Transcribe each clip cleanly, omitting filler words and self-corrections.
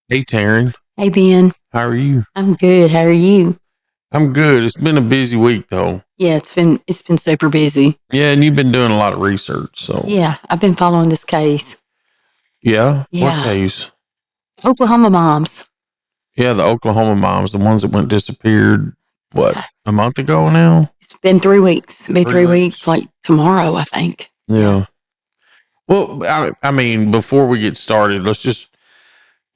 Hey, Taryn. Hey Ben, How are you? I'm good. How are you? I'm good. It's been a busy week, though. Yeah, it's been super busy. Yeah, and you've been doing a lot of research. So, Yeah, I've been following this case. yeah. What Yeah, case? Oklahoma moms. Yeah, the Oklahoma moms, the ones that went disappeared, what, Yeah, a month ago now? it's been 3 weeks. It'll be 3 weeks, 3 weeks. like tomorrow, I think. Yeah. Yeah. Well, I mean, before we get started, let's just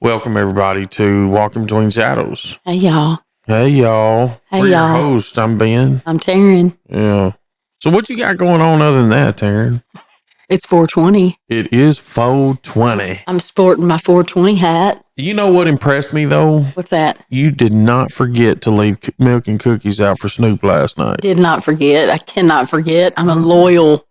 welcome everybody to Walking Between Shadows. Hey y'all. Hey, y'all. Hey We're your y'all. host. I'm Ben. I'm Taryn. Yeah. So, what you got going on other than that, Taryn? It's 420. It is 420. I'm sporting my 420 hat. You know what impressed me, though? What's that? You did not forget to leave milk and cookies out for Snoop last night. Did not forget. I cannot forget. I'm a loyal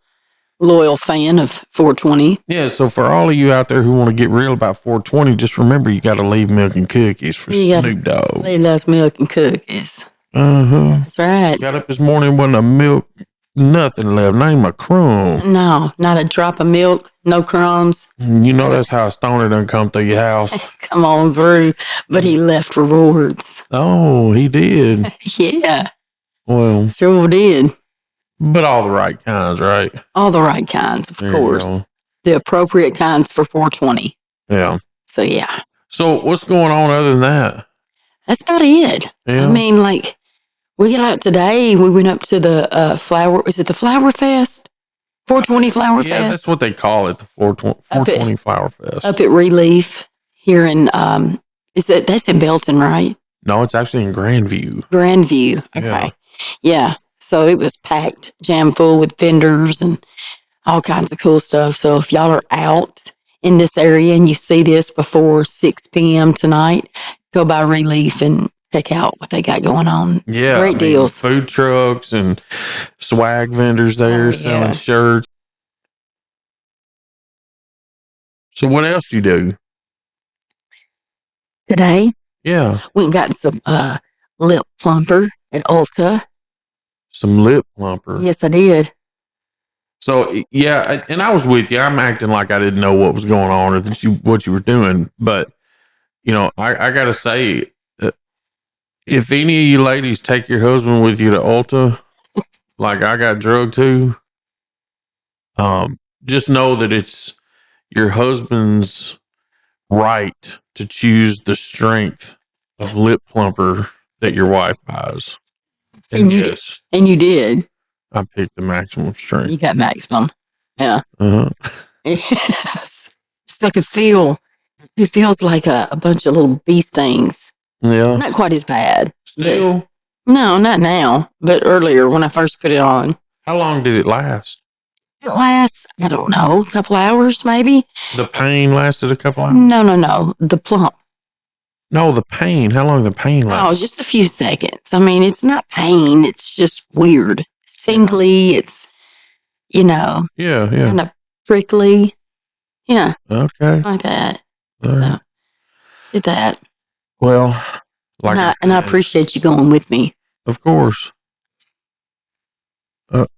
fan of 420. Yeah, so for all of you out there who want to get real about 420, just remember you got to leave milk and cookies for You gotta Snoop Dogg. leave those milk and cookies. Uh-huh. That's right. Got up this morning, wasn't a milk, nothing left, not even a crumb. No, not a drop of milk, no crumbs. You know that's how a stoner done come through your house. Come on through. But he left rewards. Oh, he did. Yeah, Well, sure did. but all the right kinds, right? All the right kinds, of There you course. go. The appropriate kinds for 420. Yeah. So, yeah, So what's going on other than that? that's about it. Yeah. I mean, like, we got out today. We went up to the flower. Is it the Flower Fest? 420 Flower Fest? Yeah, that's what they call it, the 420 Flower Fest. Up at Relief here in, that's in Belton, right? No, it's actually in Grandview. Grandview. Okay. Yeah. So it was packed, jam full with vendors and all kinds of cool stuff. So if y'all are out in this area and you see this before 6 p.m. tonight, go by Relief and check out what they got going on. Yeah. Great deals. Food trucks and swag vendors there selling shirts. So what else do you do? Today, Yeah. we got some lip plumper at Ulta. Some lip plumper. Yes, I did. So yeah, and I was with you. I'm acting like I didn't know what was going on or what you were doing. But I gotta say, if any of you ladies take your husband with you to Ulta, like I got drugged to, just know that it's your husband's right to choose the strength of lip plumper that your wife buys. And yes, and you did. I picked the maximum strength. You got maximum. Yeah. Uh-huh. Yes. It's like it feels like a bunch of little bee stings. Yeah. Not quite as bad. Still? No, not now, but earlier when I first put it on. How long did it last? It lasts, I don't know, a couple hours maybe. The pain lasted a couple hours? No. The plump. No, the pain. How long the pain lasted? Oh, just a few seconds. I mean, it's not pain. It's just weird. It's tingly. It's, Yeah. kind of prickly. Yeah. Okay. Like that. All right. So, did that. Well, And I appreciate you going with me. Of course.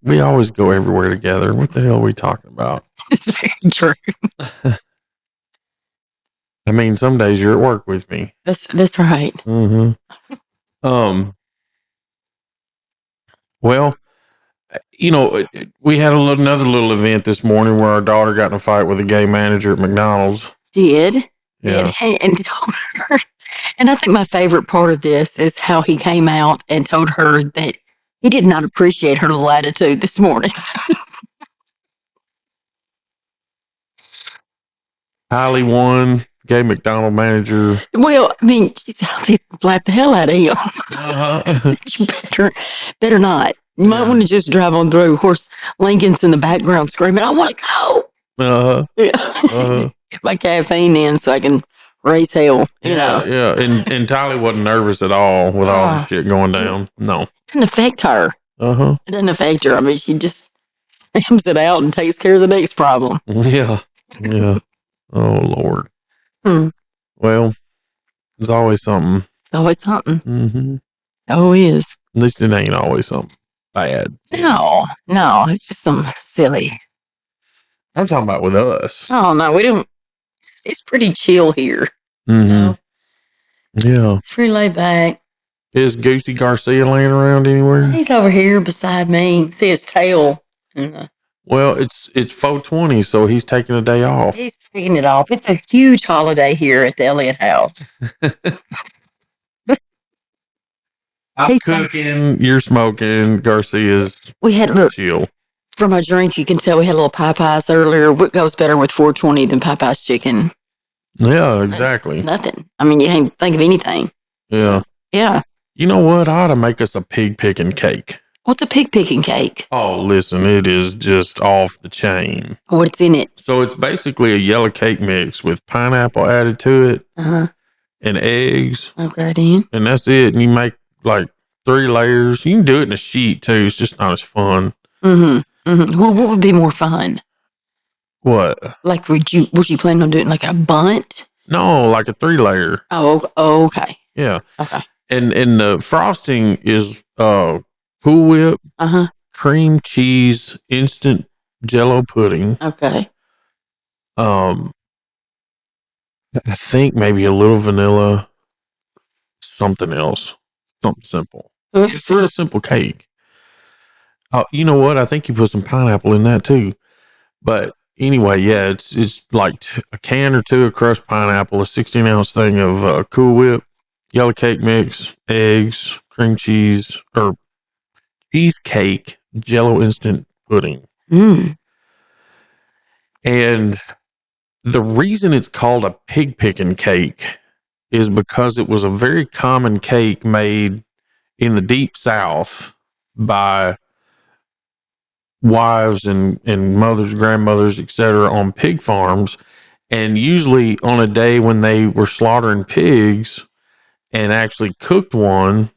We always go everywhere together. What the hell are we talking about? It's very true. I mean, some days you're at work with me. That's right. Mm-hmm. Well, we had another little event this morning where our daughter got in a fight with a gay manager at McDonald's. Did. Yeah. And I think my favorite part of this is how he came out and told her that he did not appreciate her little attitude this morning. Highly won, gay McDonald manager. Well, I mean, people slap the hell out of him. Uh-huh. You better not. You might want to just drive on through. Of course, Lincoln's in the background screaming, "I want to go." Uh-huh. Yeah. Get my caffeine in so I can raise hell. Yeah. And Tylee wasn't nervous at all with all the shit going down. No. It doesn't affect her. Uh-huh. It doesn't affect her. I mean, she just slams it out and takes care of the next problem. Yeah. Oh, Lord. Well, there's always something. Always something. Mm-hmm. Always. At least it ain't always something bad. No, it's just something silly. I'm talking about with us. Oh, no, we don't. It's pretty chill here. Mm-hmm. Yeah. It's pretty laid back. Is Goosey Garcia laying around anywhere? He's over here beside me. See his tail. And, Well, it's 420, so he's taking a day off. he's taking it off. It's a huge holiday here at the Elliott house. I'm He's cooking, you're smoking, Garcia's We had a little, chill. from our drink, you can tell we had a little Popeyes earlier. What goes better with 420 than Popeyes chicken? Yeah, exactly. Nothing. I mean, you can't think of anything. Yeah. So, yeah. You know what? I ought to make us a pig picking cake. What's a pig picking cake? Oh, listen, it is just off the chain. What's in it? So it's basically a yellow cake mix with pineapple added to it and eggs. Okay, then. And that's it. And you make like 3 layers. You can do it in a sheet too. It's just not as fun. Well, what would be more fun? What? Like, was you planning on doing like a bunt? No, like a 3 layer. Oh, okay. Yeah. Okay. And the frosting is Cool Whip, cream cheese, instant Jello pudding. Okay. I think maybe a little vanilla, something else, something simple. It's a real simple cake. Oh, you know what? I think you put some pineapple in that too. But anyway, yeah, it's like a can or 2 of crushed pineapple, a 16-ounce thing of Cool Whip, yellow cake mix, eggs, cream cheese, or cheesecake, Jello instant pudding. And the reason it's called a pig picking cake is because it was a very common cake made in the deep South by wives and mothers, grandmothers, etc., on pig farms. And usually on a day when they were slaughtering pigs and actually cooked one,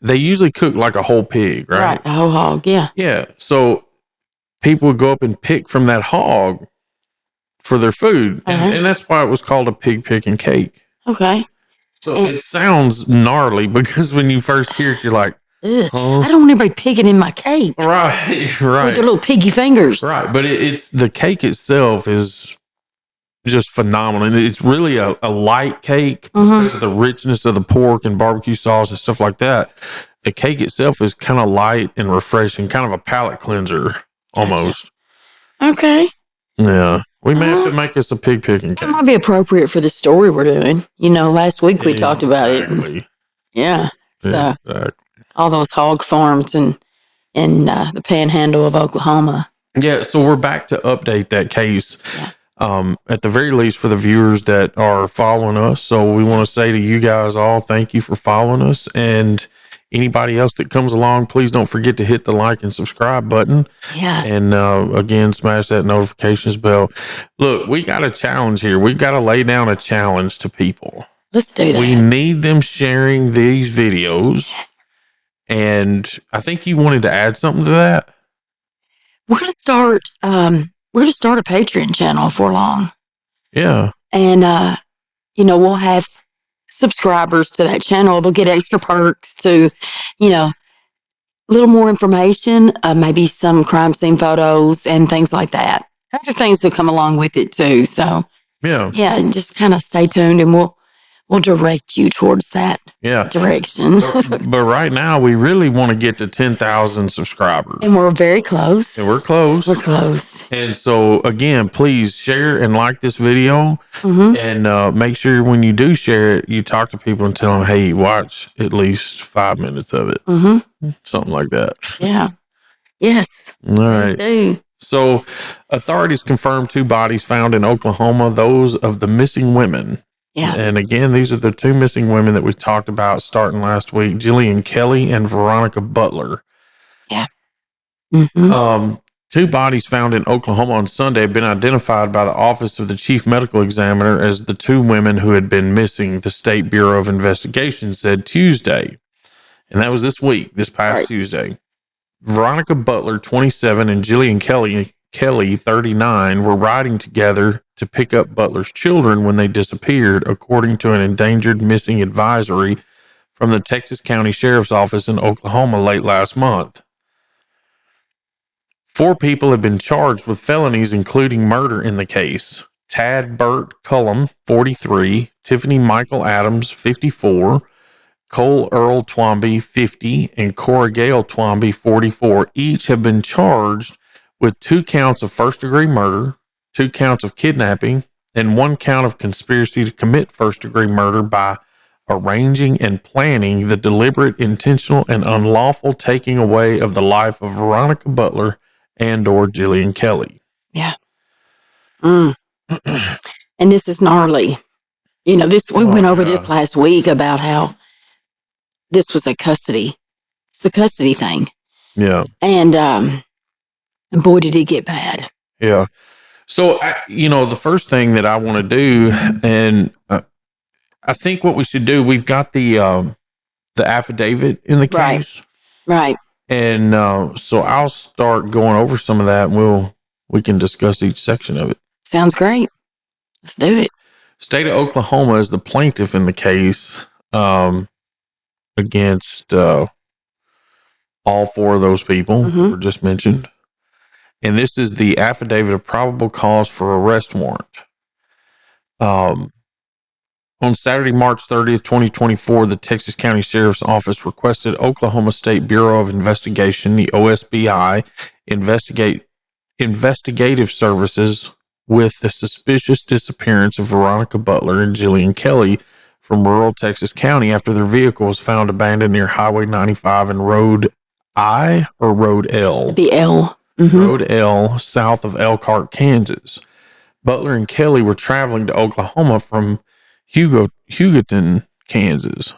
they usually cook like a whole pig, right? A whole hog, yeah. Yeah. So people would go up and pick from that hog for their food. And that's why it was called a pig picking cake. Okay. So it sounds gnarly because when you first hear it, you're like, I don't want anybody picking in my cake. Right. With their little piggy fingers. Right. But it's the cake itself is just phenomenal. And it's really a light cake because of the richness of the pork and barbecue sauce and stuff like that. The cake itself is kind of light and refreshing, kind of a palate cleanser almost. Gotcha. Okay. Yeah. We may have to make us a pig picking cake. That might be appropriate for the story we're doing. Last week we talked about it. Yeah. So all those hog farms in the panhandle of Oklahoma. Yeah. So we're back to update that case. Yeah. At the very least for the viewers that are following us. So we want to say to you guys all, thank you for following us. And anybody else that comes along, please don't forget to hit the like and subscribe button. Yeah. And again, smash that notifications bell. Look, we got a challenge here. We've got to lay down a challenge to people. Let's do that. We need them sharing these videos. And I think you wanted to add something to that. We're going to start a Patreon channel for long. Yeah. And we'll have subscribers to that channel. They'll get extra perks to, a little more information, maybe some crime scene photos and things like that. Other things will come along with it too. So yeah, just kind of stay tuned and we'll direct you towards that direction. But right now we really want to get to 10,000 subscribers. And we're very close. And we're close. We're close. And so again, please share and like this video and make sure when you do share it, you talk to people and tell them, hey, watch at least 5 minutes of it. Something like that. Yeah. Yes. All right. Do. So authorities confirmed 2 bodies found in Oklahoma, those of the missing women. Yeah. And again, these are the 2 missing women that we talked about starting last week, Jilian Kelley and Veronica Butler. Yeah. 2 bodies found in Oklahoma on Sunday have been identified by the Office of the Chief Medical Examiner as the 2 women who had been missing, the State Bureau of Investigation said Tuesday. And that was this week, this past Tuesday. Veronica Butler, 27, and Jilian Kelley, 39, were riding together to pick up Butler's children when they disappeared, according to an endangered missing advisory from the Texas County Sheriff's Office in Oklahoma late last month. 4 people have been charged with felonies, including murder in the case. Tad Burt Cullum, 43, Tiffany Michael Adams, 54, Cole Earl Twombly, 50, and Cora Gale Twombly, 44, each have been charged with 2 counts of first-degree murder, 2 counts of kidnapping, and 1 count of conspiracy to commit first-degree murder by arranging and planning the deliberate, intentional, and unlawful taking away of the life of Veronica Butler and or Jilian Kelley. Yeah. And this is gnarly. We went over this last week about how this was it's a custody thing. Yeah. And boy, did it get bad. Yeah. So, the first thing that I want to do, and I think what we should do, we've got the affidavit in the case. Right. And so I'll start going over some of that, and we can discuss each section of it. Sounds great. Let's do it. State of Oklahoma is the plaintiff in the case against all 4 of those people that were just mentioned. And this is the affidavit of probable cause for arrest warrant. On Saturday, March 30th, 2024, the Texas County Sheriff's Office requested Oklahoma State Bureau of Investigation, the OSBI, investigative services with the suspicious disappearance of Veronica Butler and Jilian Kelley from rural Texas County after their vehicle was found abandoned near Highway 95 and Road I or Road L? The L. Road L, south of Elkhart, Kansas. Butler and Kelley were traveling to Oklahoma from Hugoton, Kansas.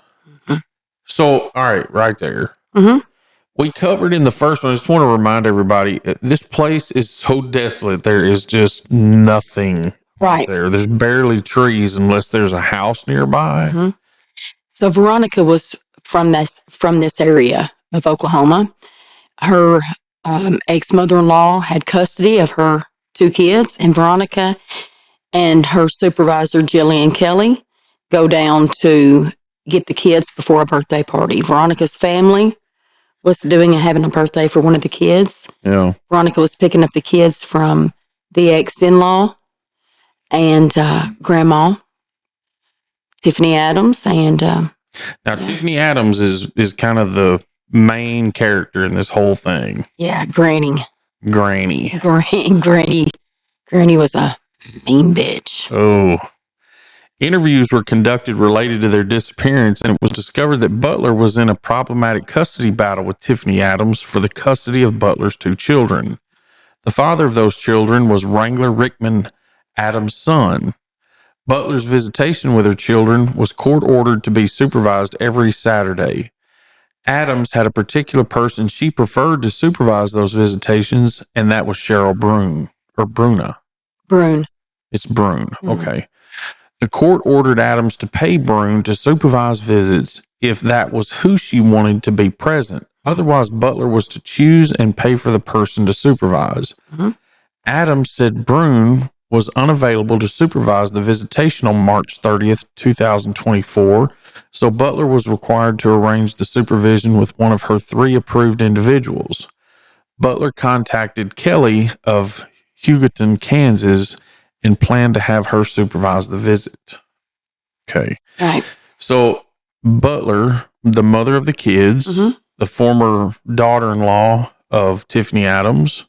So, all right there. We covered in the first one. I just want to remind everybody, this place is so desolate. There is just nothing there. There's barely trees unless there's a house nearby. So Veronica was from this area of Oklahoma. Her ex-mother-in-law had custody of her 2 kids, and Veronica and her supervisor, Jilian Kelley, go down to get the kids before a birthday party. Veronica's family was having a birthday for one of the kids. Yeah. Veronica was picking up the kids from the ex-in-law and grandma, Tiffany Adams. And Tiffany Adams is kind of the main character in this whole thing. Yeah, Granny. Granny was a mean bitch. Oh. Interviews were conducted related to their disappearance, and it was discovered that Butler was in a problematic custody battle with Tiffany Adams for the custody of Butler's 2 children. The father of those children was Wrangler Rickman Adams' son. Butler's visitation with her children was court-ordered to be supervised every Saturday. Adams had a particular person she preferred to supervise those visitations, and that was Cheryl Brune, or Bruna. Brune. It's Brune. Okay. The court ordered Adams to pay Brune to supervise visits if that was who she wanted to be present. Otherwise, Butler was to choose and pay for the person to supervise. Adams said Brune was unavailable to supervise the visitation on March 30th, 2024, so Butler was required to arrange the supervision with one of her 3 approved individuals. Butler contacted Kelley of Hugoton, Kansas, and planned to have her supervise the visit. Okay. Right. So Butler, the mother of the kids, the former daughter-in-law of Tiffany Adams,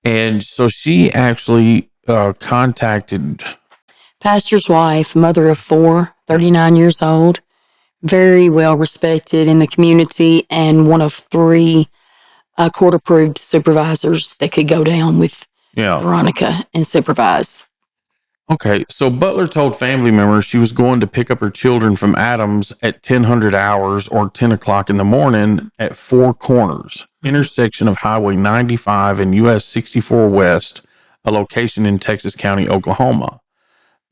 and so she actually contacted pastor's wife, mother of 4, 39 years old, very well respected in the community, and one of 3 court-approved supervisors that could go down with Veronica and supervise. Okay, so Butler told family members she was going to pick up her children from Adams at 1000 hours or 10 o'clock in the morning at 4 Corners, intersection of Highway 95 and US 64 West, a location in Texas County, Oklahoma.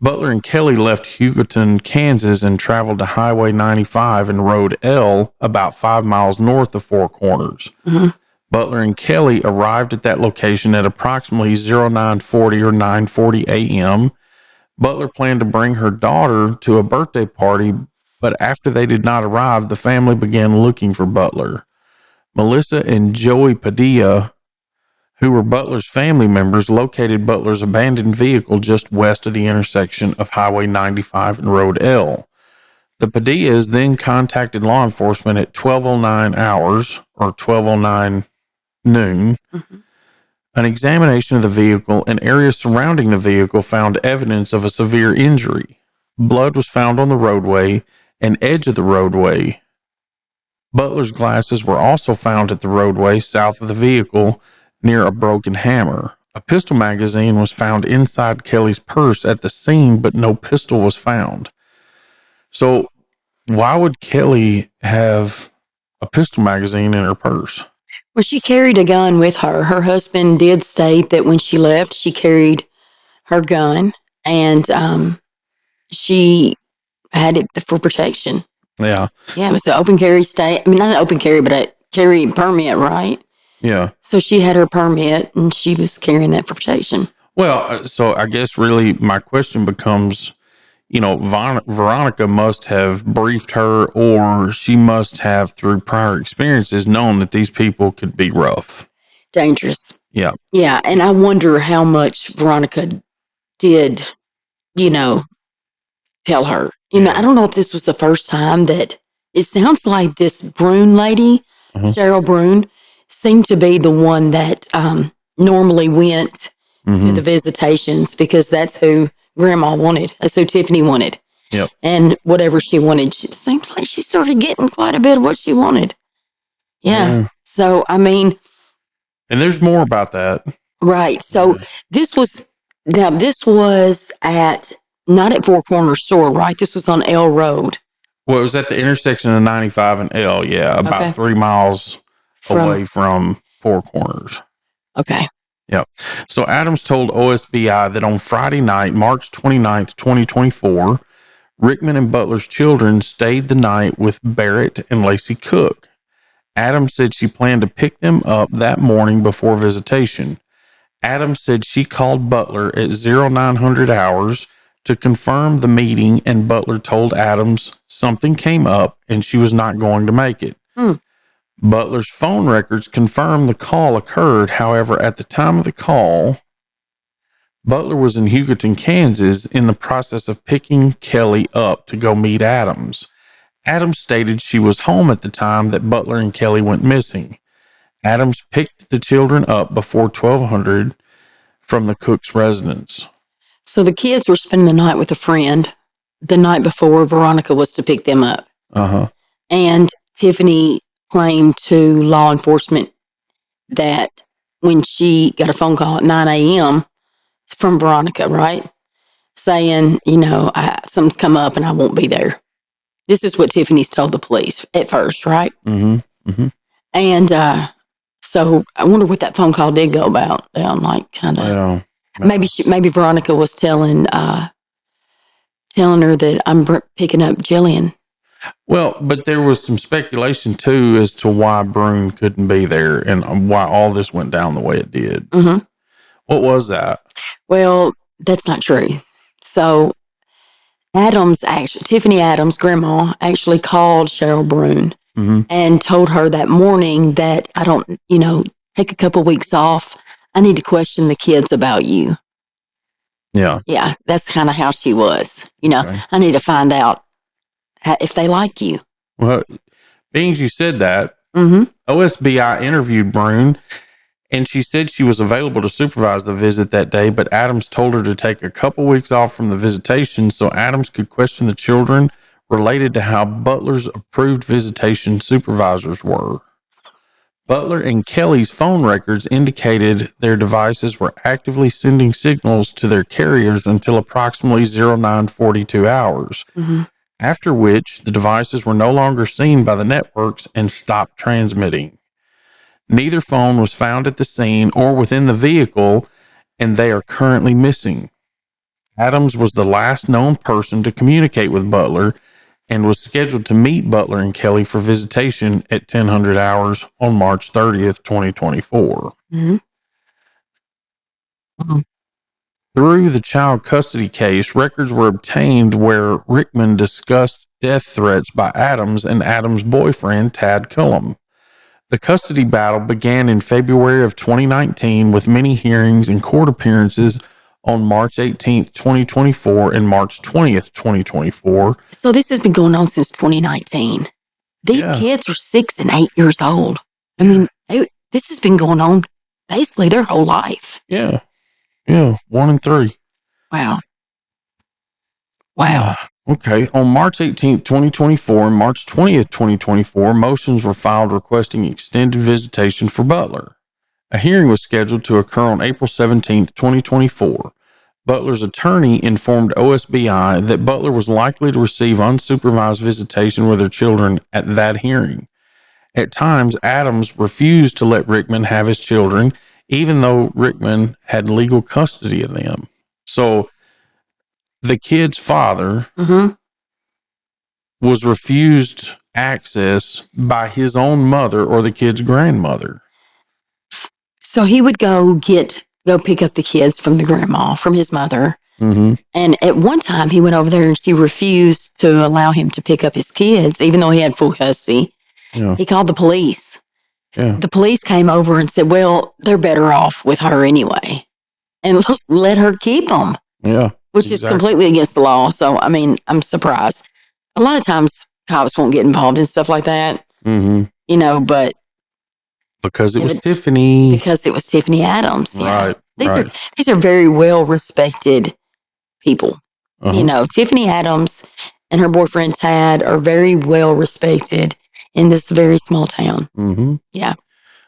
Butler and Kelley left Hugoton, Kansas, and traveled to Highway 95 and Road L, about 5 miles north of 4 Corners. Butler and Kelley arrived at that location at approximately 0940 or 9:40 a.m. Butler planned to bring her daughter to a birthday party, but after they did not arrive, the family began looking for Butler. Melissa and Joey Padilla who were Butler's family members, located Butler's abandoned vehicle just west of the intersection of Highway 95 and Road L. The Padillas then contacted law enforcement at 12:09 hours or 12:09 noon. Mhm. An examination of the vehicle and areas surrounding the vehicle found evidence of a severe injury. Blood was found on the roadway and edge of the roadway. Butler's glasses were also found at the roadway south of the vehicle near a broken hammer. A pistol magazine was found inside Kelley's purse at the scene, but no pistol was found. So, why would Kelley have a pistol magazine in her purse? Well, she carried a gun with her. Her husband did state that when she left, she carried her gun, and she had it for protection. Yeah. Yeah, it was an open carry state. I mean, not an open carry, but a carry permit, right? Yeah. So she had her permit, and she was carrying that for protection. Well, so I guess really my question becomes, Veronica must have briefed her, or she must have, through prior experiences, known that these people could be rough. Dangerous. Yeah. Yeah, and I wonder how much Veronica did, tell her. I don't know if this was the first time that it sounds like this Brune lady, Cheryl Brune, seemed to be the one that normally went to the visitations because that's who Grandma wanted. That's who Tiffany wanted. Yep. And whatever she wanted, it seems like she started getting quite a bit of what she wanted. Yeah. So, I mean. And there's more about that. Right. So this was at, not at Four Corners store, right? This was on L Road. Well, it was at the intersection of 95 and L, about 3 miles away from Four Corners. Okay. Yep. So Adams told OSBI that on Friday night, March 29th, 2024, Rickman and Butler's children stayed the night with Barrett and Lacey Cook. Adams said she planned to pick them up that morning before visitation. Adams said she called Butler at 0900 hours to confirm the meeting, and Butler told Adams something came up and she was not going to make it. Butler's phone records confirmed the call occurred. However, at the time of the call, Butler was in Hugoton, Kansas, in the process of picking Kelley up to go meet Adams. Adams stated she was home at the time that Butler and Kelley went missing. Adams picked the children up before 1200 from the Cook's residence. So the kids were spending the night with a friend the night before Veronica was to pick them up. And Tiffany claimed to law enforcement that when she got a phone call at 9 a.m. from Veronica, right? Saying, something's come up and I won't be there. This is what Tiffany's told the police at first, right? And so I wonder what that phone call did go about. Like kind of, maybe Veronica was telling her that I'm picking up Jilian. Well, but there was some speculation too as to why Brune couldn't be there and why all this went down the way it did. What was that? Well, that's not true. So Tiffany Adams' grandma actually called Cheryl Brune and told her that morning that I don't, take a couple weeks off. I need to question the kids about you. Yeah. Yeah, that's kind of how she was. I need to find out if they like you. Well, being you said that, OSBI interviewed Brune, and she said she was available to supervise the visit that day, but Adams told her to take a couple weeks off from the visitation so Adams could question the children related to how Butler's approved visitation supervisors were. Butler and Kelley's phone records indicated their devices were actively sending signals to their carriers until approximately 0942 hours, after which the devices were no longer seen by the networks and stopped transmitting. Neither phone was found at the scene or within the vehicle, and they are currently missing. Adams was the last known person to communicate with Butler and was scheduled to meet Butler and Kelley for visitation at 1000 hours on March 30th, 2024. Through the child custody case, records were obtained where Rickman discussed death threats by Adams and Adams' boyfriend, Tad Cullum. The custody battle began in February of 2019 with many hearings and court appearances on March 18th, 2024 and March 20th, 2024. So this has been going on since 2019. These Yeah. kids are 6 and 8 years old. I Yeah. mean, this has been going on basically their whole life. Yeah. Yeah. 1 and 3. Wow. Wow. Okay. On March 18th, 2024 and March 20th, 2024, motions were filed requesting extended visitation for Butler. A hearing was scheduled to occur on April 17th, 2024. Butler's attorney informed OSBI that Butler was likely to receive unsupervised visitation with her children at that hearing. At times, Adams refused to let Rickman have his children, even though Rickman had legal custody of them. So the kid's father was refused access by his own mother or the kid's grandmother. So he would go pick up the kids from the grandma, from his mother. Mm-hmm. And at one time he went over there and she refused to allow him to pick up his kids, even though he had full custody. Yeah. He called the police. Yeah. The police came over and said, well, they're better off with her anyway, and let her keep them. Yeah. Which exactly. is completely against the law. So, I mean, I'm surprised. A lot of times cops won't get involved in stuff like that, but because it was Tiffany. Because it was Tiffany Adams. Yeah. Right. These are very well respected people. Tiffany Adams and her boyfriend Tad are very well respected in this very small town. Mm-hmm. Yeah.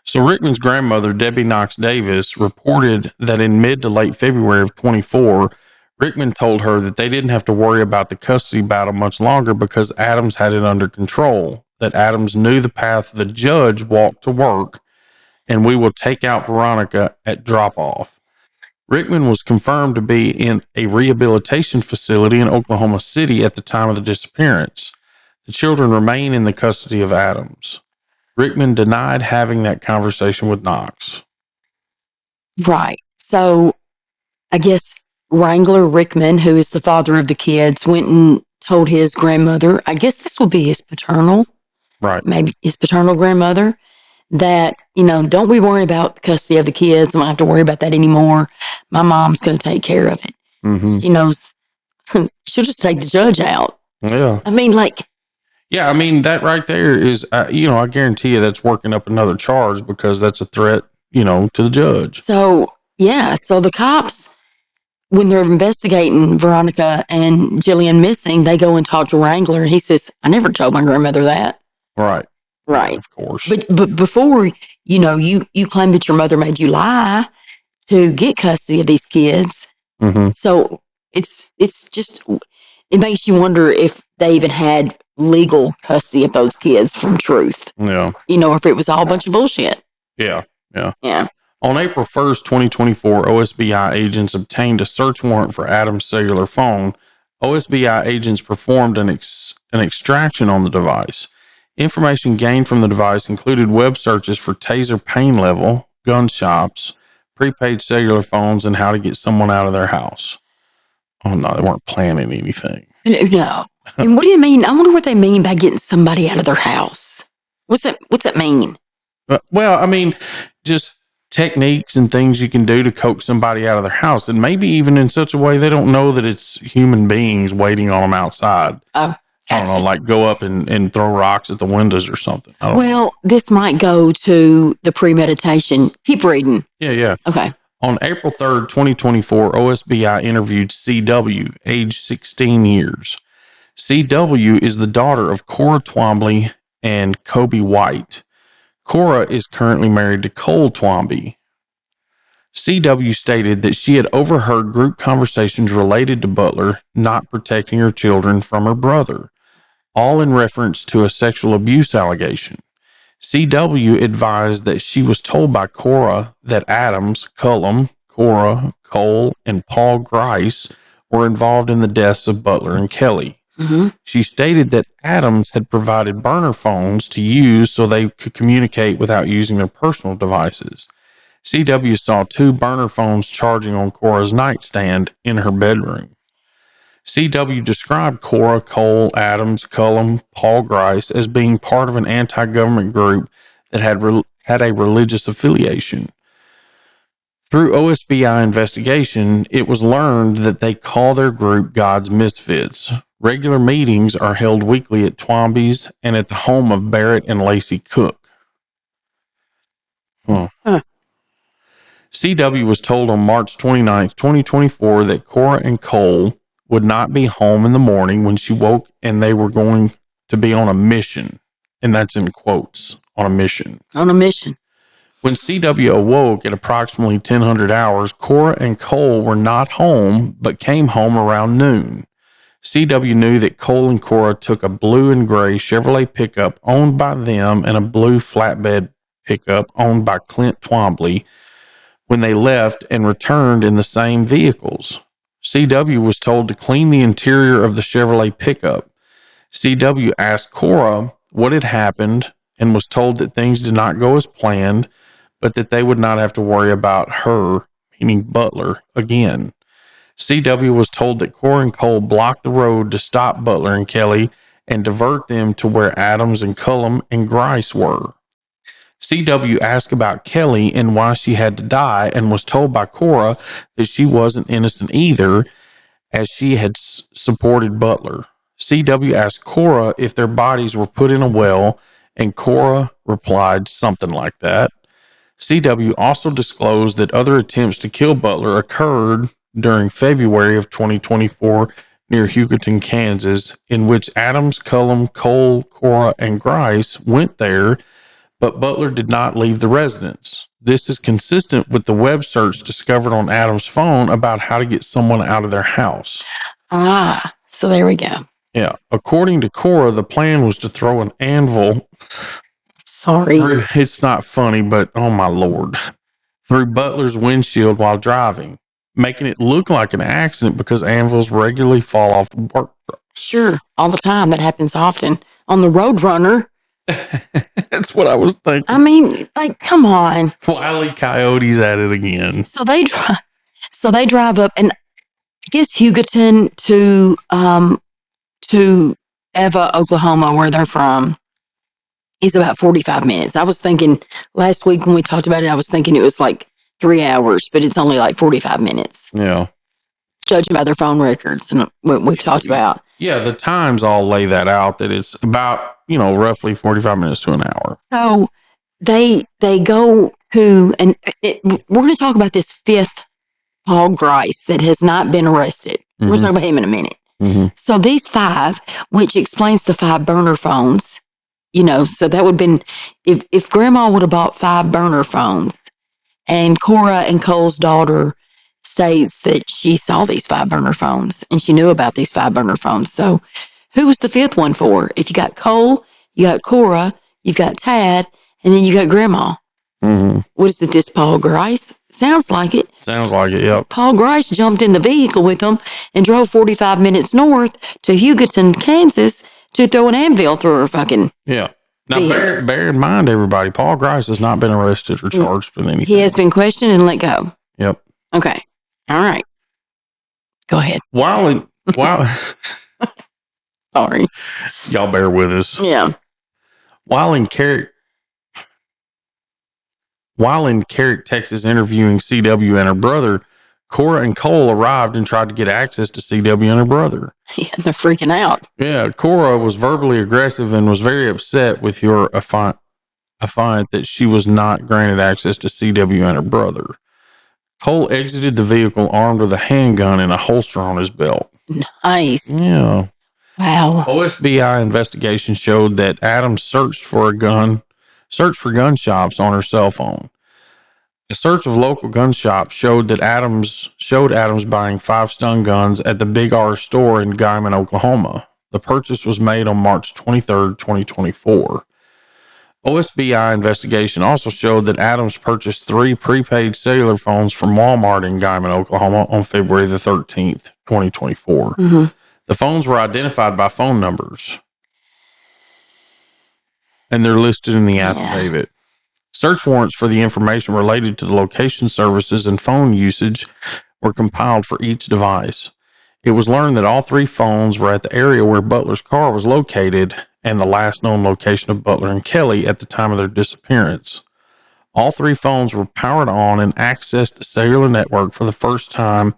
So Rickman's grandmother, Debbie Knox Davis, reported that in mid to late February of 24, Rickman told her that they didn't have to worry about the custody battle much longer because Adams had it under control, that Adams knew the path the judge walked to work, and we will take out Veronica at drop-off. Rickman was confirmed to be in a rehabilitation facility in Oklahoma City at the time of the disappearance. The children remain in the custody of Adams. Rickman denied having that conversation with Knox. Right. So I guess Wrangler Rickman, who is the father of the kids, went and told his grandmother, I guess this will be his paternal, right? Maybe his paternal grandmother, that, don't we worry about the custody of the kids. I don't have to worry about that anymore. My mom's going to take care of it. Mm-hmm. She knows she'll just take the judge out. Yeah. I mean, yeah, I mean, that right there is, I guarantee you that's working up another charge because that's a threat, to the judge. So, yeah. So the cops, when they're investigating Veronica and Jilian missing, they go and talk to Wrangler, and he says, I never told my grandmother that. Right. Right. Yeah, of course. But before, you claim that your mother made you lie to get custody of these kids. Mm-hmm. So it's just, it makes you wonder if they even had legal custody of those kids from truth. Yeah. If it was all a bunch of bullshit. Yeah. Yeah. Yeah. On April 1st, 2024, OSBI agents obtained a search warrant for Adams' cellular phone. OSBI agents performed an extraction on the device. Information gained from the device included web searches for taser pain level, gun shops, prepaid cellular phones, and how to get someone out of their house. Oh, no, they weren't planning anything. No. And what do you mean? I wonder what they mean by getting somebody out of their house. What's that mean? Well, I mean, just techniques and things you can do to coax somebody out of their house, and maybe even in such a way they don't know that it's human beings waiting on them outside. Oh, I don't know, like go up and throw rocks at the windows or something. This might go to the premeditation. Keep reading. Yeah. Okay. On April 3rd, 2024, OSBI interviewed CW, age 16 years. CW is the daughter of Cora Twombly and Kobe White. Cora is currently married to Cole Twombly. CW stated that she had overheard group conversations related to Butler not protecting her children from her brother, all in reference to a sexual abuse allegation. CW advised that she was told by Cora that Adams, Cullum, Cora, Cole, and Paul Grice were involved in the deaths of Butler and Kelley. Mm-hmm. She stated that Adams had provided burner phones to use so they could communicate without using their personal devices. CW saw 2 burner phones charging on Cora's nightstand in her bedroom. CW described Cora, Cole, Adams, Cullum, Paul Grice as being part of an anti-government group that had a religious affiliation. Through OSBI investigation, it was learned that they call their group God's Misfits. Regular meetings are held weekly at Twomby's and at the home of Barrett and Lacey Cook. Huh. CW was told on March 29th, 2024 that Cora and Cole would not be home in the morning when she woke, and they were going to be on a mission. And that's in quotes, on a mission. On a mission. When CW awoke at approximately 1000 hours, Cora and Cole were not home, but came home around noon. CW knew that Cole and Cora took a blue and gray Chevrolet pickup owned by them and a blue flatbed pickup owned by Clint Twombly when they left and returned in the same vehicles. CW was told to clean the interior of the Chevrolet pickup. CW asked Cora what had happened and was told that things did not go as planned, but that they would not have to worry about her, meaning Butler, again. CW was told that Cora and Cole blocked the road to stop Butler and Kelley and divert them to where Adams and Cullum and Grice were. CW asked about Kelley and why she had to die and was told by Cora that she wasn't innocent either, as she had supported Butler. CW asked Cora if their bodies were put in a well, and Cora replied something like that. CW also disclosed that other attempts to kill Butler occurred during February of 2024 near Hugoton, Kansas, in which Adams, Cullum, Cole, Cora, and Grice went there, but Butler did not leave the residence. This is consistent with the web search discovered on Adams' phone about how to get someone out of their house. So there we go. Yeah. According to Cora, the plan was to throw an anvil. Sorry. It's not funny, but oh my Lord. Through Butler's windshield while driving, making it look like an accident because anvils regularly fall off work trucks. Sure. All the time. That happens often. On the Roadrunner. That's what I was thinking. I mean, like, come on. Wile E. Coyote's at it again. So they drive up, and I guess Hugoton to Eva, Oklahoma, where they're from, is about 45 minutes. I was thinking last week when we talked about it, I was thinking it was like 3 hours, but it's only like 45 minutes. Yeah. Judging by their phone records and what we've talked about. Yeah, the times all lay that out, that it's about, roughly 45 minutes to an hour. So they go to, and we're going to talk about this fifth Paul Grice that has not been arrested. Mm-hmm. We'll talk about him in a minute. Mm-hmm. So these 5, which explains the 5 burner phones, so that would have been, if Grandma would have bought 5 burner phones, and Cora and Cole's daughter states that she saw these 5 burner phones and she knew about these 5 burner phones. So who was the 5th one for? If you got Cole, you got Cora, you got Tad, and then you got Grandma. Mm-hmm. What is it, this Paul Grice? Sounds like it. Sounds like it, yep. Paul Grice jumped in the vehicle with them and drove 45 minutes north to Hugoton, Kansas to throw an anvil through her fucking... Yeah. Now, bear in mind, everybody, Paul Grice has not been arrested or charged with anything. He has been questioned and let go. Yep. Okay. All right. Go ahead. Sorry. Y'all bear with us. Yeah. While in Carrick, Texas, interviewing CW and her brother, Cora and Cole arrived and tried to get access to CW and her brother. Yeah, they're freaking out. Yeah, Cora was verbally aggressive and was very upset with your affiant that she was not granted access to CW and her brother. Cole exited the vehicle armed with a handgun and a holster on his belt. Nice. Yeah. Wow. OSBI investigation showed that Adams searched for gun shops on her cell phone. A search of local gun shops showed Adams buying 5 stun guns at the Big R store in Guyman, Oklahoma. The purchase was made on March 23rd, 2024. OSBI investigation also showed that Adams purchased 3 prepaid cellular phones from Walmart in Guyman, Oklahoma on February the 13th, 2024. Mm-hmm. The phones were identified by phone numbers, and they're listed in the affidavit. Search warrants for the information related to the location services and phone usage were compiled for each device. It was learned that all 3 phones were at the area where Butler's car was located, and the last known location of Butler and Kelley at the time of their disappearance. All 3 phones were powered on and accessed the cellular network for the first time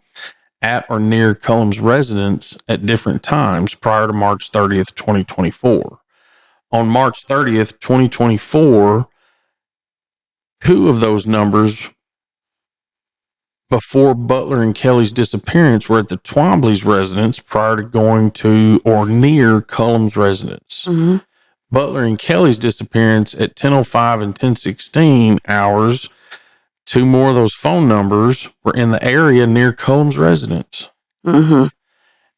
at or near Cullum's residence at different times prior to March 30th, 2024. On March 30th, 2024, 2 of those numbers before Butler and Kelley's disappearance were at the Twombly's residence prior to going to or near Cullum's residence. Mm-hmm. Butler and Kelley's disappearance at 10:05 and 10:16 hours. 2 more of those phone numbers were in the area near Cullum's residence. Mm-hmm.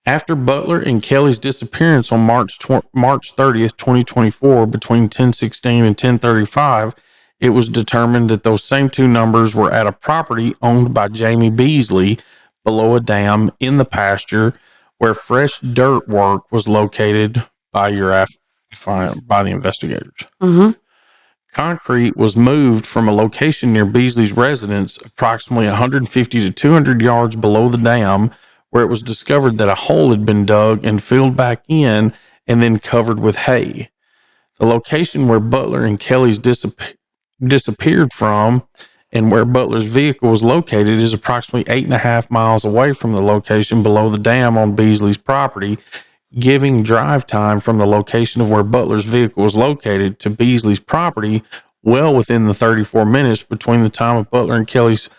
After Butler and Kelley's disappearance on March 30th, 2024, between 10:16 and 10:35, it was determined that those same 2 numbers were at a property owned by Jamie Beasley below a dam in the pasture where fresh dirt work was located by the investigators. Mm-hmm. Concrete was moved from a location near Beasley's residence, approximately 150 to 200 yards below the dam, where it was discovered that a hole had been dug and filled back in and then covered with hay. The location where Butler and Kelley's disappeared from and where Butler's vehicle was located is approximately 8.5 miles away from the location below the dam on Beasley's property, giving drive time from the location of where Butler's vehicle was located to Beasley's property well within the 34 minutes between the time of Butler and Kelley's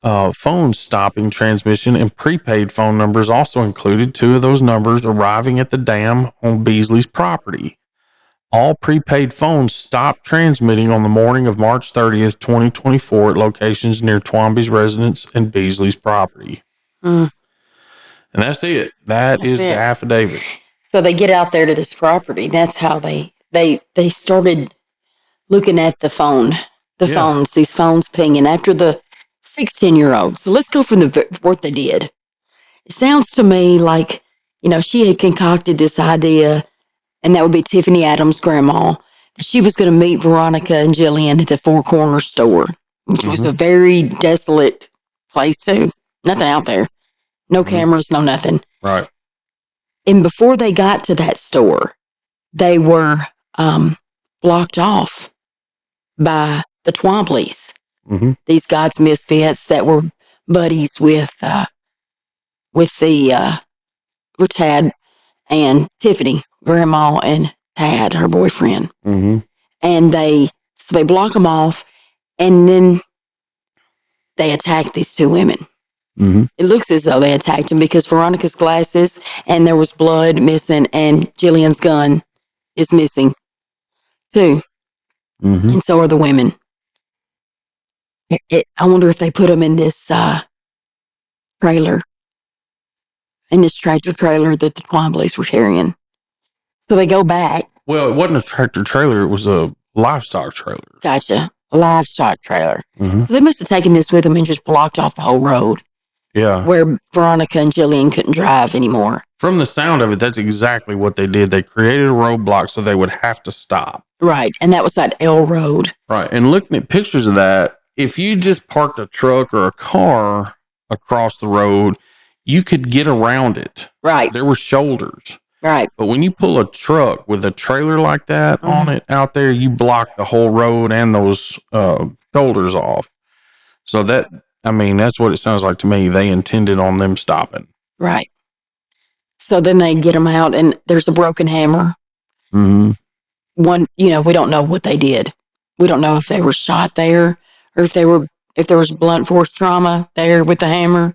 phone stopping transmission, and prepaid phone numbers also included, 2 of those numbers arriving at the dam on Beasley's property. All prepaid phones stopped transmitting on the morning of March 30th, 2024 at locations near Twombly's residence and Beasley's property. Mm. And that's it. That's the affidavit. So they get out there to this property. That's how they started looking at the phones, these phones pinging after the 16-year-old. So let's go from what they did. It sounds to me like, she had concocted this idea, and that would be Tiffany Adams' grandma, that she was going to meet Veronica and Jilian at the Four Corners store, which was a very desolate place too. Nothing out there. No cameras, no nothing. Right. And before they got to that store, they were blocked off by the Twomblys. Mm-hmm. These God's Misfits that were buddies with Tad and Tiffany, Grandma and Tad, her boyfriend. Mm-hmm. And they block them off, and then they attack these 2 women. Mm-hmm. It looks as though they attacked them because Veronica's glasses and there was blood missing, and Jillian's gun is missing too. Mm-hmm. And so are the women. I wonder if they put them in this trailer, in this tractor trailer that the Twomblys were carrying. So they go back. Well, it wasn't a tractor trailer. It was a livestock trailer. Gotcha. A livestock trailer. Mm-hmm. So they must have taken this with them and just blocked off the whole road. Yeah. Where Veronica and Jilian couldn't drive anymore. From the sound of it, that's exactly what they did. They created a roadblock so they would have to stop. Right. And that was that L road. Right. And looking at pictures of that, if you just parked a truck or a car across the road, you could get around it. Right. There were shoulders. Right. But when you pull a truck with a trailer like that on it out there, you block the whole road and those shoulders off. So that's what it sounds like to me. They intended on them stopping. Right. So then they get them out, and there's a broken hammer. Mm-hmm. One, we don't know what they did. We don't know if they were shot there or if there was blunt force trauma there with the hammer.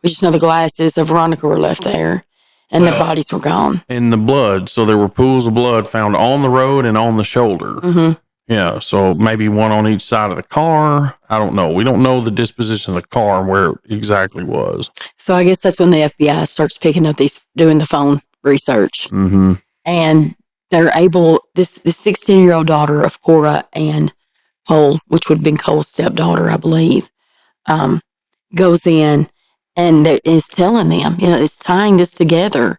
We just know the glasses of Veronica were left there, and their bodies were gone. And the blood. So there were pools of blood found on the road and on the shoulder. Mm-hmm. Yeah. So maybe one on each side of the car. I don't know. We don't know the disposition of the car and where it exactly was. So I guess that's when the FBI starts picking up doing the phone research. Mm-hmm. And they're able, this 16-year-old daughter of Cora and Cole, which would have been Cole's stepdaughter, I believe, goes in and is telling them, it's tying this together.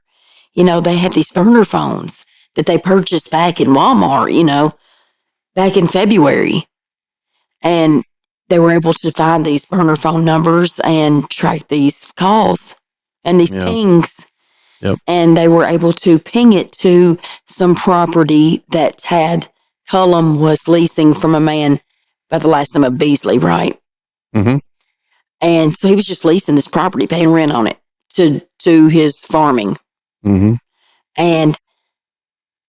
They have these burner phones that they purchased back in Walmart, back in February. And they were able to find these burner phone numbers and track these calls and these pings. Yep. And they were able to ping it to some property that Tad Cullum was leasing from a man by the last name of Beasley, right? Mm-hmm. And so he was just leasing this property, paying rent on it to his farming. Mm-hmm. And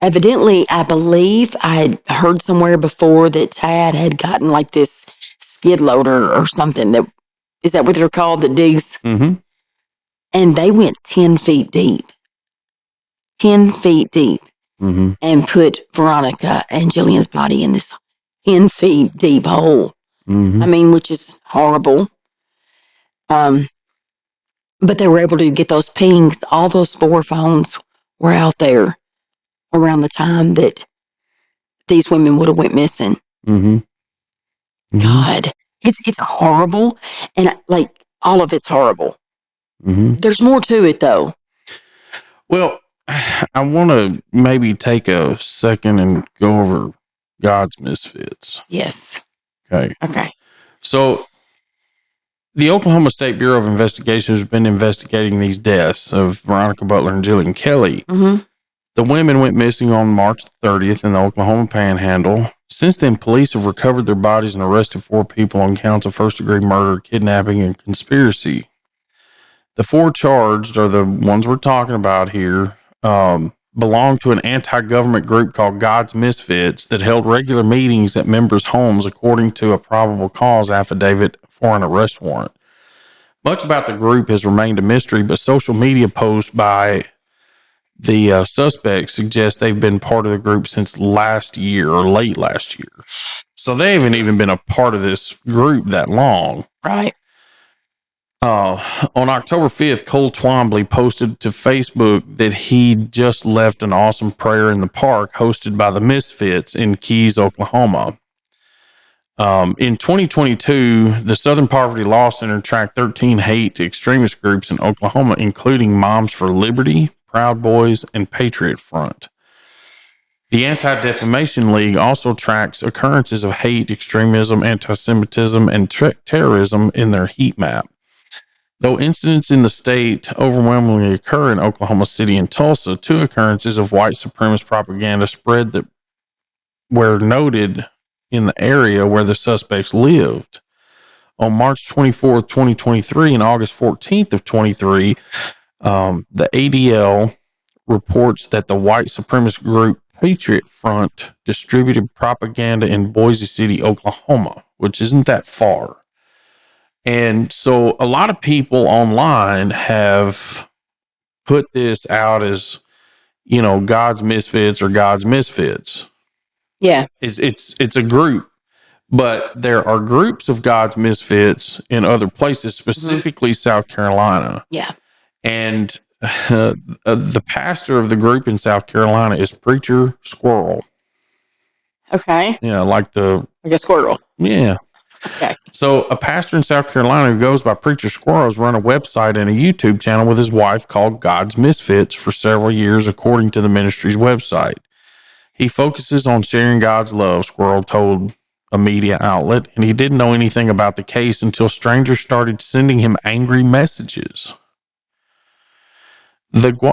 evidently, I believe I had heard somewhere before that Tad had gotten like this skid loader or something. That is that what they're called, that digs? Mm-hmm. And they went 10 feet deep, 10 feet deep, Mm-hmm. and put Veronica and Jillian's body in this 10 feet deep hole. Mm-hmm. I mean, which is horrible. Um, but they were able to get those pings. All those 4 phones were out there around the time that these women would have went missing. Mm-hmm. Mm-hmm. God, it's horrible, and like all of it's horrible. Mm-hmm. There's more to it though. Well, I want to maybe take a second and go over God's Misfits. Yes. Okay. Okay. So the Oklahoma State Bureau of Investigation has been investigating these deaths of Veronica Butler and Jilian Kelley. Mm-hmm. The women went missing on March 30th in the Oklahoma Panhandle. Since then, police have recovered their bodies and arrested 4 people on counts of first-degree murder, kidnapping, and conspiracy. The 4 charged are the ones we're talking about here. Belong to an anti-government group called God's Misfits that held regular meetings at members' homes, according to a probable cause affidavit for an arrest warrant. Much about the group has remained a mystery, but social media posts by the suspects suggest they've been part of the group since last year or late last year. So they haven't even been a part of this group that long. Right. On October 5th, Cole Twombly posted to Facebook that he just left an awesome prayer in the park hosted by the Misfits in Keys, Oklahoma. In 2022, the Southern Poverty Law Center tracked 13 hate extremist groups in Oklahoma, including Moms for Liberty, Proud Boys, and Patriot Front. The Anti-Defamation League also tracks occurrences of hate, extremism, anti-Semitism, and terrorism in their heat map. Though incidents in the state overwhelmingly occur in Oklahoma City and Tulsa, 2 occurrences of white supremacist propaganda spread that were noted in the area where the suspects lived. On March 24th, 2023 and August 14th of 23, the ADL reports that the white supremacist group Patriot Front distributed propaganda in Boise City, Oklahoma, which isn't that far. And so a lot of people online have put this out as, God's Misfits or God's Misfits. Yeah. It's a group, but there are groups of God's Misfits in other places, specifically South Carolina. Yeah. And the pastor of the group in South Carolina is Preacher Squirrel. Okay. Yeah, like a squirrel. Yeah. Okay. So a pastor in South Carolina who goes by Preacher Squirrel has run a website and a YouTube channel with his wife called God's Misfits for several years, according to the ministry's website. He focuses on sharing God's love, Squirrel told a media outlet, and he didn't know anything about the case until strangers started sending him angry messages.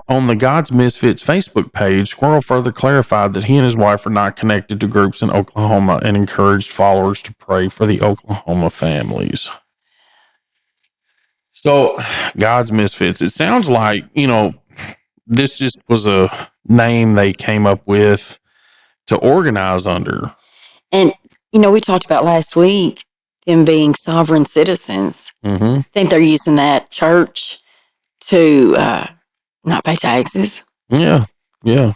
On the God's Misfits Facebook page, Squirrel further clarified that he and his wife are not connected to groups in Oklahoma and encouraged followers to pray for the Oklahoma families. So, God's Misfits, it sounds like, this just was a name they came up with to organize under. And, we talked about last week them being sovereign citizens. Mm-hmm. I think they're using that church to not pay taxes. Yeah. Yeah.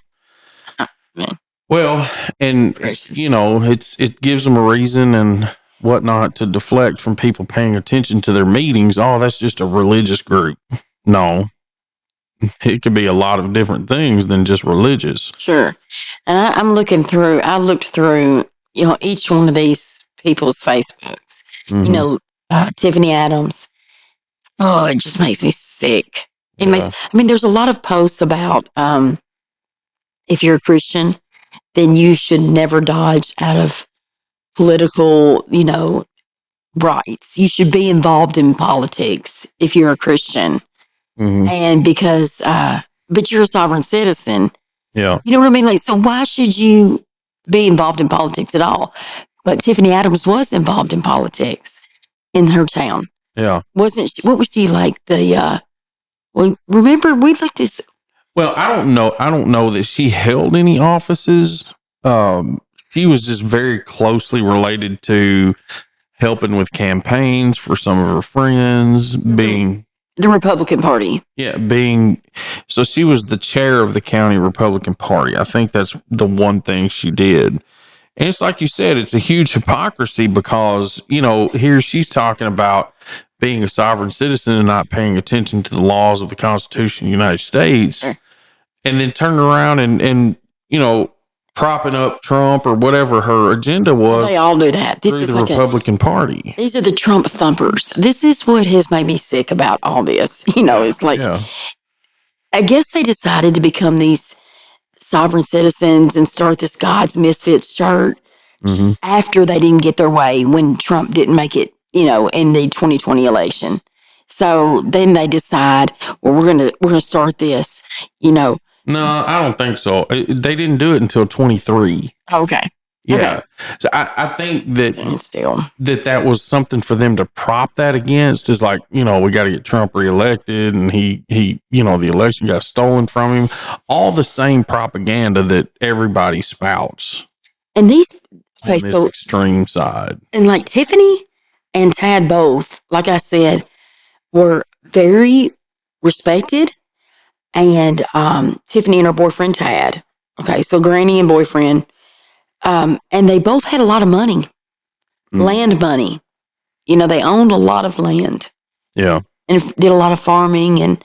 Man. Well, and, Gracious. it gives them a reason and whatnot to deflect from people paying attention to their meetings. Oh, that's just a religious group. No, it could be a lot of different things than just religious. Sure. And I looked through, each one of these people's Facebooks. Mm-hmm. Tiffany Adams. Oh, it just makes me sick. There's a lot of posts about if you're a Christian, then you should never dodge out of political, rights. You should be involved in politics if you're a Christian. Mm-hmm. And because but you're a sovereign citizen. Yeah. You know what I mean? Like, so why should you be involved in politics at all? But Tiffany Adams was involved in politics in her town. Yeah. Wasn't she, what was she like? Well, remember we looked at, Well, I don't know. I don't know that she held any offices. She was just very closely related to helping with campaigns for some of her friends, being the Republican Party. so she was the chair of the county Republican Party. I think that's the one thing she did. And it's like you said, it's a huge hypocrisy because, here she's talking about being a sovereign citizen and not paying attention to the laws of the Constitution of the United States, and then turning around and propping up Trump or whatever her agenda was. They all do that. This through is the like Republican Party. These are the Trump thumpers. This is what has made me sick about all this. It's like, I guess they decided to become these sovereign citizens and start this God's Misfits church after they didn't get their way when Trump didn't make it, in the 2020 election. So then they decide, well, we're gonna start this, No, I don't think so. They didn't do it until 23. Okay. Yeah. Okay. So I think that still that was something for them to prop that against, is like, we got to get Trump reelected, and he the election got stolen from him. All the same propaganda that everybody spouts. And these on this extreme side. And like Tiffany and Tad both, like I said, were very respected. And Tiffany and her boyfriend Tad. Okay, so granny and boyfriend. And they both had a lot of money. Land money. They owned a lot of land. Yeah. And did a lot of farming, and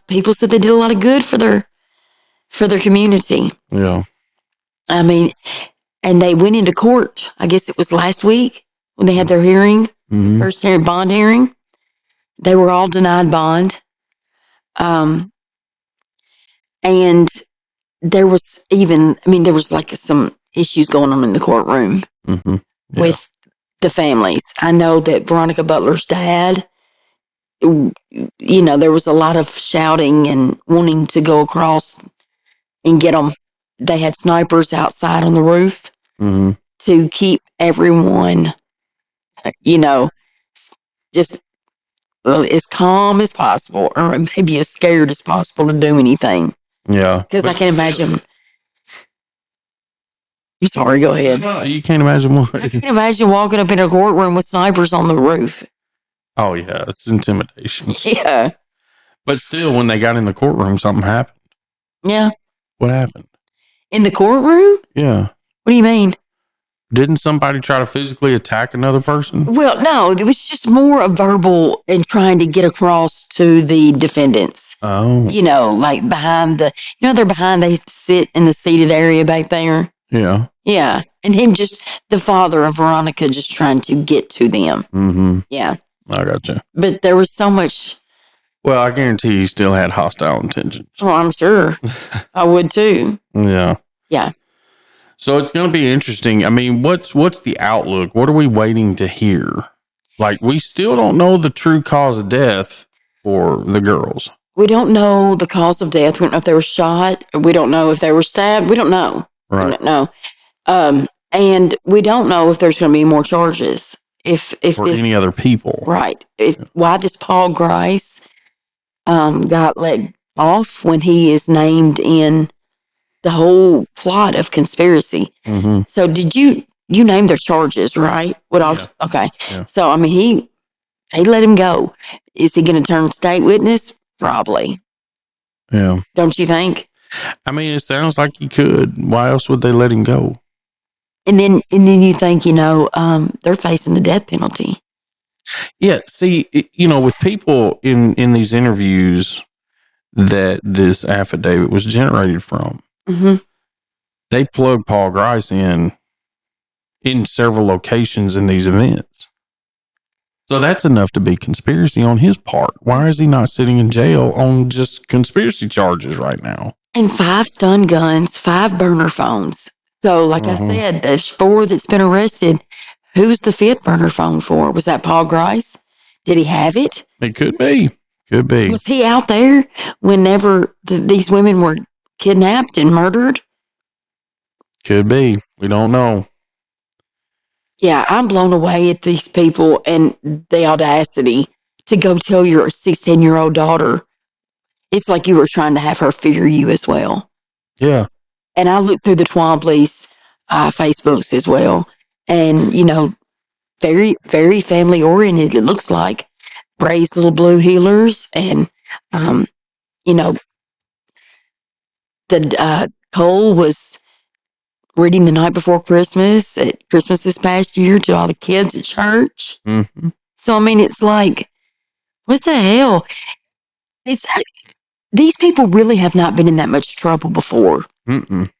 people said they did a lot of good for their community. Yeah. I mean, and they went into court. I guess it was last week when they had their hearing, first hearing, bond hearing. They were all denied bond. And there was there was like some issues going on in the courtroom with the families. I know that Veronica Butler's dad, there was a lot of shouting and wanting to go across and get them. They had snipers outside on the roof to keep everyone, just as calm as possible, or maybe as scared as possible to do anything. Yeah. Because I can't imagine. I'm sorry, go ahead. No, you can't imagine what. I can't imagine walking up in a courtroom with snipers on the roof. Oh, yeah. It's intimidation. Yeah. But still, when they got in the courtroom, something happened. Yeah. What happened? In the courtroom? Yeah. What do you mean? Didn't somebody try to physically attack another person? Well, no, it was just more a verbal and trying to get across to the defendants. Oh. Like behind they're behind, they sit in the seated area back there. Yeah. Yeah. And him the father of Veronica, just trying to get to them. Mm-hmm. Yeah. I gotcha. But there was so much. Well, I guarantee he still had hostile intentions. Oh, I'm sure. I would too. Yeah. Yeah. So it's going to be interesting. I mean, what's the outlook? What are we waiting to hear? Like, we still don't know the true cause of death for the girls. We don't know the cause of death. We don't know if they were shot. We don't know if they were stabbed. We don't know. Right. We don't know. And we don't know if there's going to be more charges. If any other people. Right. Why this Paul Grice got let off when he is named in the whole plot of conspiracy. So did you named their charges, right? Okay. Yeah. So he let him go. Is he going to turn state witness? Probably. Yeah. Don't you think? It sounds like he could. Why else would they let him go? And then you think, they're facing the death penalty. Yeah. See, with people in these interviews that this affidavit was generated from, they plugged Paul Grice in several locations in these events. So that's enough to be conspiracy on his part. Why is he not sitting in jail on just conspiracy charges right now? And 5 stun guns, 5 burner phones. So like I said, there's 4 that's been arrested. Who's the 5th burner phone for? Was that Paul Grice? Did he have it? It could be. Could be. Was he out there whenever these women were kidnapped and murdered? Could be. We don't know. Yeah, I'm blown away at these people and the audacity to go tell your 16-year-old daughter. It's like you were trying to have her fear you as well. Yeah. And I looked through the Twombly's Facebooks as well. And, very, very family oriented, it looks like. Raised little blue healers. And, you know, the Cole was reading the night before Christmas at Christmas this past year to all the kids at church. Mm-hmm. So, I mean, it's like, what the hell? It's these people really have not been in that much trouble before. Mm-mm.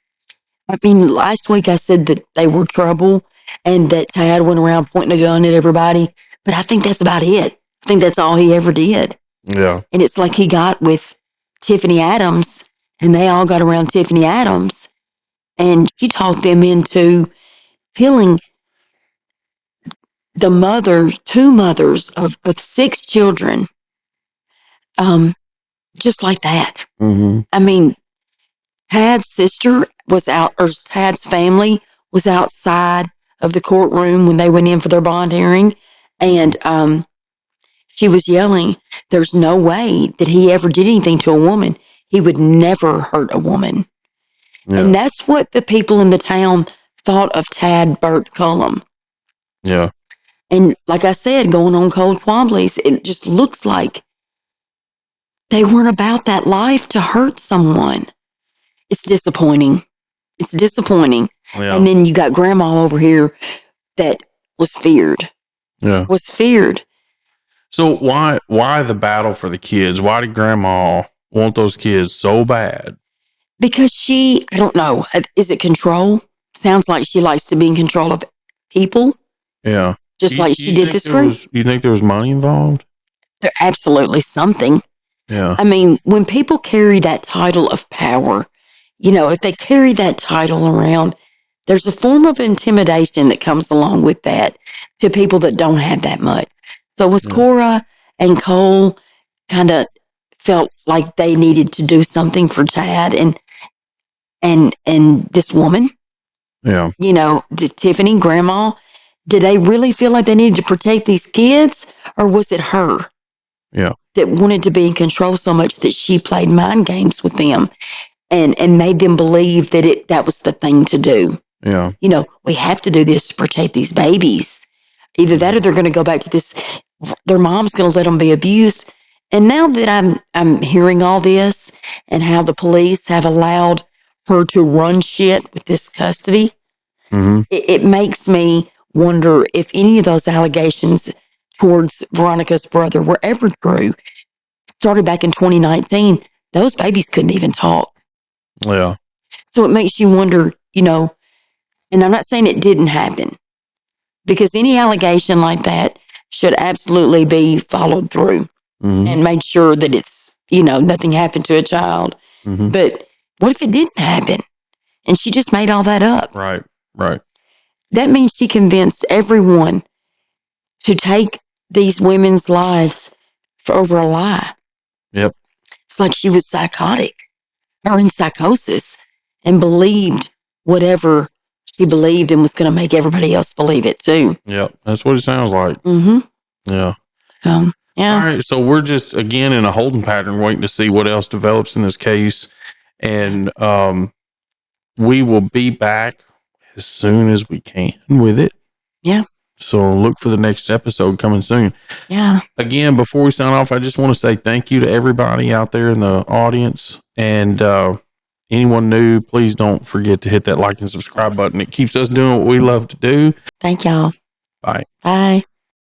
I mean, last week I said that they were trouble and that Tad went around pointing a gun at everybody, but I think that's about it. I think that's all he ever did. Yeah. And it's like he got with Tiffany Adams and they all got around Tiffany Adams and she talked them into killing the two mothers of 6 children, just like that. Mm-hmm. I mean, Tad's sister was out, or Tad's family was outside of the courtroom when they went in for their bond hearing. And she was yelling, there's no way that he ever did anything to a woman. He would never hurt a woman. Yeah. And that's what the people in the town thought of Tad Burt Cullum. Yeah. And like I said, going on Cold Quambley's, it just looks like they weren't about that life to hurt someone. It's disappointing. It's disappointing. Yeah. And then you got grandma over here that was feared. Yeah. Was feared. So why the battle for the kids? Why did grandma want those kids so bad? Because I don't know, is it control? Sounds like she likes to be in control of people. Yeah. Just like she did this group. You think there was money involved? There's absolutely something. Yeah. I mean, when people carry that title of power, if they carry that title around, there's a form of intimidation that comes along with that to people that don't have that much. So was Cora and Cole kind of felt like they needed to do something for Tad and this woman, Yeah. the Tiffany grandma, did they really feel like they needed to protect these kids, or was it her? Yeah. That wanted to be in control so much that she played mind games with them and made them believe that that was the thing to do. Yeah. We have to do this to protect these babies. Either that or they're going to go back to this. Their mom's going to let them be abused. And now that I'm hearing all this and how the police have allowed her to run shit with this custody, it makes me wonder if any of those allegations towards Veronica's brother were ever true. Started back in 2019, those babies couldn't even talk. Yeah. So it makes you wonder, and I'm not saying it didn't happen, because any allegation like that should absolutely be followed through and made sure that it's, nothing happened to a child. But what if it didn't happen and she just made all that up? Right. Right. That means she convinced everyone to take these women's lives for over a lie. Yep. It's like she was psychotic or in psychosis and believed whatever she believed and was going to make everybody else believe it too. Yep. That's what it sounds like. Yeah. Yeah. All right. So we're just, again, in a holding pattern, waiting to see what else develops in this case. And we will be back as soon as we can with it. Yeah. So look for the next episode coming soon. Yeah. Again, before we sign off, I just want to say thank you to everybody out there in the audience. And anyone new, please don't forget to hit that like and subscribe button. It keeps us doing what we love to do. Thank y'all. Bye. Bye.